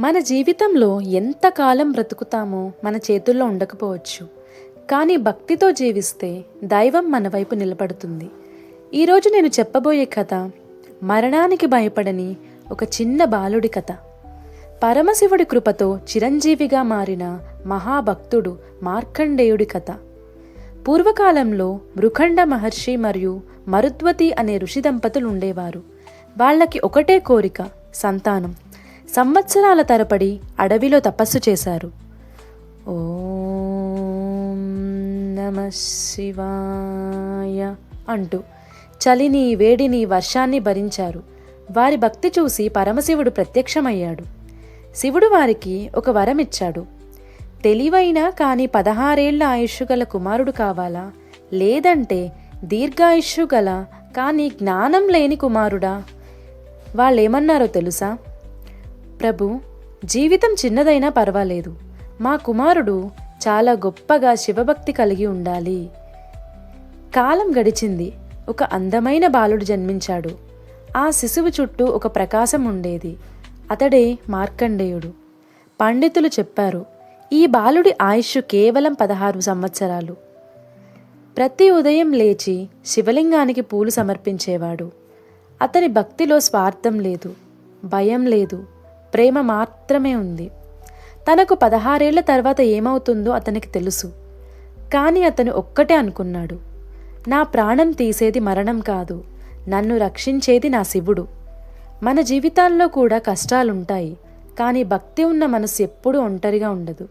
మన జీవితంలో ఎంతకాలం బ్రతుకుతామో మన చేతుల్లో ఉండకపోవచ్చు. కానీ భక్తితో జీవిస్తే దైవం మన వైపు నిలబడుతుంది. ఈరోజు నేను చెప్పబోయే కథ మరణానికి భయపడని ఒక చిన్న బాలుడి కథ. పరమశివుడి కృపతో చిరంజీవిగా మారిన మహాభక్తుడు మార్కండేయుడి కథ. పూర్వకాలంలో మృఖండ మహర్షి మరియు మరుద్వతి అనే ఋషి దంపతులు ఉండేవారు. వాళ్ళకి ఒకటే కోరిక, సంతానం. సంవత్సరాల తరబడి అడవిలో తపస్సు చేశారు. ఓం నమః శివాయ అంటూ చలిని, వేడిని, వర్షాన్ని భరించారు. వారి భక్తి చూసి పరమశివుడు ప్రత్యక్షమయ్యాడు. శివుడు వారికి ఒక వరం ఇచ్చాడు. తెలివైన కానీ 16 ఏళ్ల ఆయుష్షు గల కుమారుడు కావాలా, లేదంటే దీర్ఘాయుష్షు గల కానీ జ్ఞానం లేని కుమారుడా? వాళ్ళేమన్నారో తెలుసా? ప్రభు, జీవితం చిన్నదైనా పర్వాలేదు, మా కుమారుడు చాలా గొప్పగా శివభక్తి కలిగి ఉండాలి. కాలం గడిచింది. ఒక అందమైన బాలుడు జన్మించాడు. ఆ శిశువు చుట్టూ ఒక ప్రకాశం ఉండేది. అతడే మార్కండేయుడు. పండితులు చెప్పారు, ఈ బాలుడి ఆయుష్ కేవలం 16 సంవత్సరాలు. ప్రతి ఉదయం లేచి శివలింగానికి పూలు సమర్పించేవాడు. అతని భక్తిలో స్వార్థం లేదు, భయం లేదు, ప్రేమ మాత్రమే ఉంది. తనకు 16 ఏళ్ల తర్వాత ఏమవుతుందో అతనికి తెలుసు. కానీ అతను ఒక్కటే అనుకున్నాడు, నా ప్రాణం తీసేది మరణం కాదు, నన్ను రక్షించేది నా శివుడు. మన జీవితాల్లో కూడా కష్టాలుంటాయి, కానీ భక్తి ఉన్న మనసు ఎప్పుడూ ఒంటరిగా ఉండదు.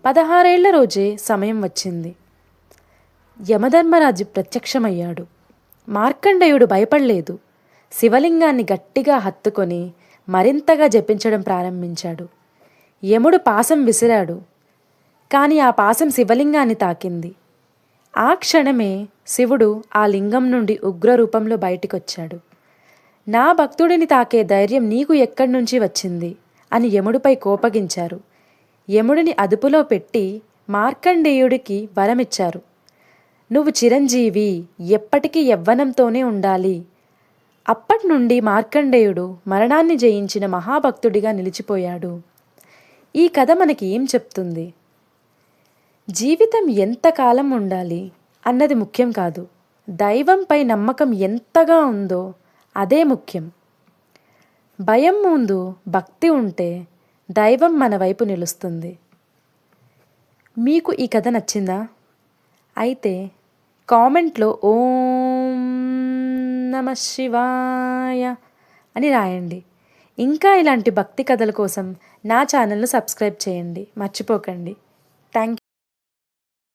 16 ఏళ్ల రోజే సమయం వచ్చింది. యమధర్మరాజు ప్రత్యక్షమయ్యాడు. మార్కండేయుడు భయపడలేదు. శివలింగాన్ని గట్టిగా హత్తుకొని మరింతగా జపించడం ప్రారంభించాడు. యముడు పాశం విసిరాడు, కానీ ఆ పాశం శివలింగాన్ని తాకింది. ఆ క్షణమే శివుడు ఆ లింగం నుండి ఉగ్రరూపంలో బయటికొచ్చాడు. నా భక్తుడిని తాకే ధైర్యం నీకు ఎక్కడి నుంచి వచ్చింది అని యముడిపై కోపగించారు. యముడిని అదుపులో పెట్టి మార్కండేయుడికి వరమిచ్చారు. నువ్వు చిరంజీవి, ఎప్పటికీ యవ్వనంతోనే ఉండాలి. అప్పటి నుండి మార్కండేయుడు మరణాన్ని జయించిన మహాభక్తుడిగా నిలిచిపోయాడు. ఈ కథ మనకి ఏం చెప్తుంది? జీవితం ఎంతకాలం ఉండాలి అన్నది ముఖ్యం కాదు, దైవంపై నమ్మకం ఎంతగా ఉందో అదే ముఖ్యం. భయం ముందు భక్తి ఉంటే దైవం మన వైపు నిలుస్తుంది. మీకు ఈ కథ నచ్చిందా? అయితే కామెంట్లో ఓం నమః శివాయ అని రాయండి. ఇంకా ఇలాంటి భక్తి కథల కోసం నా ఛానల్ను సబ్స్క్రైబ్ చేయండి, మర్చిపోకండి.